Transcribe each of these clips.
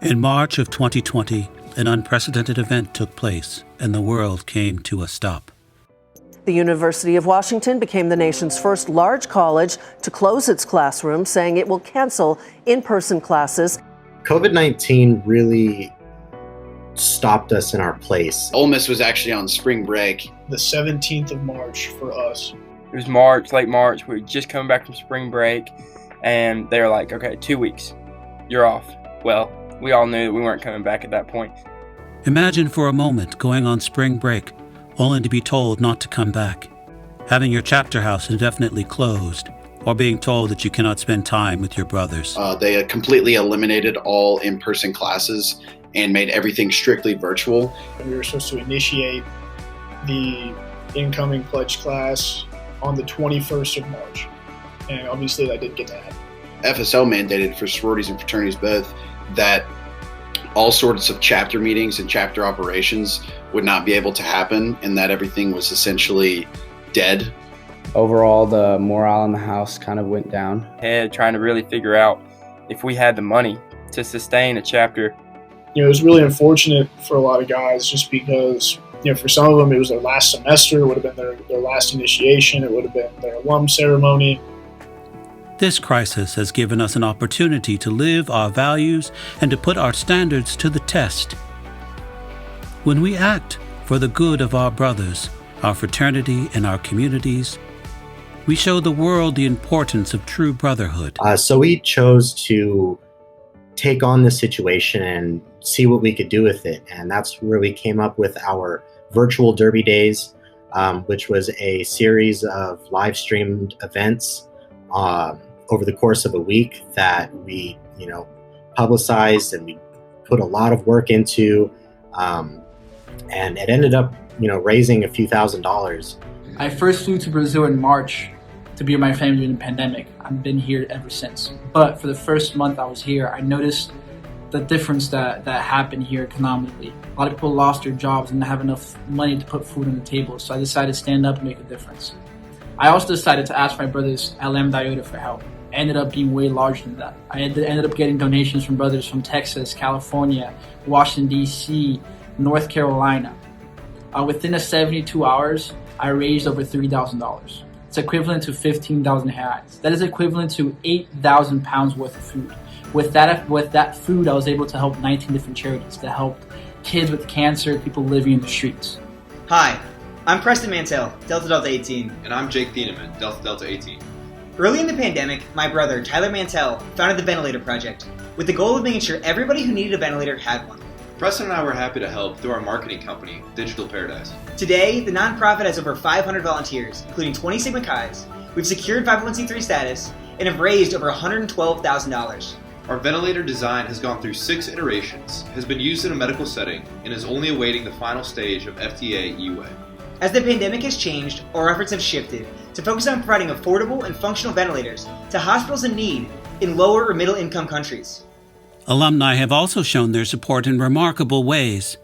In March of 2020, an unprecedented event took place and the world came to a stop. The University of Washington became the nation's first large college to close its classrooms, saying it will cancel in-person classes. COVID-19 really stopped us in our place. Ole Miss was actually on spring break. The 17th of March for us. It was March, late March. We were just coming back from spring break, and they were like, okay, 2 weeks, you're off. Well, we all knew that we weren't coming back at that point. Imagine for a moment going on spring break, only to be told not to come back, having your chapter house indefinitely closed, or being told that you cannot spend time with your brothers. They had completely eliminated all in-person classes and made everything strictly virtual. We were supposed to initiate the incoming pledge class on the 21st of March, and obviously that didn't get to happen. FSO mandated for sororities and fraternities both that all sorts of chapter meetings and chapter operations would not be able to happen, and that everything was essentially dead. Overall, the morale in the house kind of went down. Trying to really figure out if we had the money to sustain a chapter. It was really unfortunate for a lot of guys just because, for some of them it was their last semester, it would have been their last initiation, it would have been their alum ceremony. This crisis has given us an opportunity to live our values and to put our standards to the test. When we act for the good of our brothers, our fraternity, and our communities, we show the world the importance of true brotherhood. So we chose to take on this situation and see what we could do with it. And that's where we came up with our virtual Derby Days, which was a series of live streamed events over the course of a week that we, publicized and we put a lot of work into, and it ended up, raising a few $1,000s. I first flew to Brazil in March to be with my family during the pandemic. I've been here ever since. But for the first month I was here, I noticed the difference that happened here economically. A lot of people lost their jobs and didn't have enough money to put food on the table. So I decided to stand up and make a difference. I also decided to ask my brothers at Lambda Iota for help. I ended up being way larger than that. I ended up getting donations from brothers from Texas, California, Washington, D.C., North Carolina. Within the 72 hours, I raised over $3,000. It's equivalent to 15,000 reais. That is equivalent to 8,000 pounds worth of food. With that food, I was able to help 19 different charities that helped kids with cancer, people living in the streets. Hi, I'm Preston Mantell, Delta Delta 18. And I'm Jake Thieneman, Delta Delta 18. Early in the pandemic, my brother, Tyler Mantell, founded the Ventilator Project with the goal of making sure everybody who needed a ventilator had one. Preston and I were happy to help through our marketing company, Digital Paradise. Today, the nonprofit has over 500 volunteers, including 20 Sigma Chi's. We've secured 501c3 status and have raised over $112,000. Our ventilator design has gone through 6 iterations, has been used in a medical setting, and is only awaiting the final stage of FDA EUA. As the pandemic has changed, our efforts have shifted to focus on providing affordable and functional ventilators to hospitals in need in lower or middle income countries. Alumni have also shown their support in remarkable ways,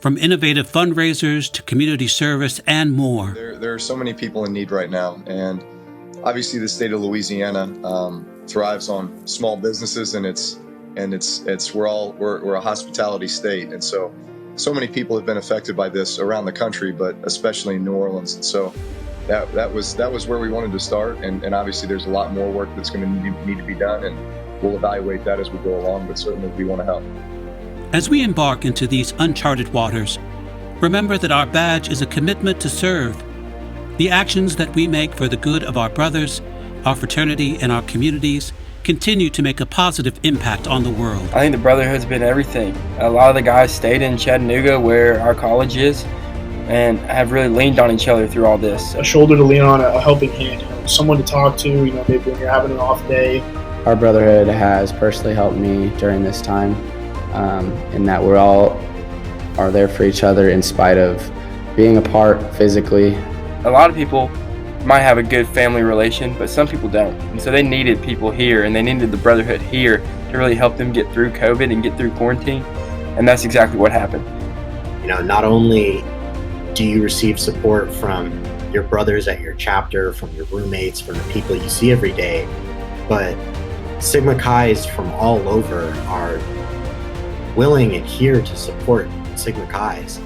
from innovative fundraisers to community service and more. There are so many people in need right now, and obviously the state of Louisiana thrives on small businesses, and we're a hospitality state, and so many people have been affected by this around the country, but especially in New Orleans, and so that was where we wanted to start, and obviously there's a lot more work that's going to need to be done, and we'll evaluate that as we go along, but certainly we want to help. As we embark into these uncharted waters, remember that our badge is a commitment to serve. The actions that we make for the good of our brothers, our fraternity, and our communities continue to make a positive impact on the world. I think the brotherhood's been everything. A lot of the guys stayed in Chattanooga, where our college is, and have really leaned on each other through all this. A shoulder to lean on, a helping hand, someone to talk to, maybe when you're having an off day. Our brotherhood has personally helped me during this time, in that we're all are there for each other in spite of being apart physically. A lot of people might have a good family relation, but some people don't. And so they needed people here, and they needed the brotherhood here to really help them get through COVID and get through quarantine. And that's exactly what happened. Not only do you receive support from your brothers at your chapter, from your roommates, from the people you see every day, but Sigma Chi's from all over are willing and here to support Sigma Chi's.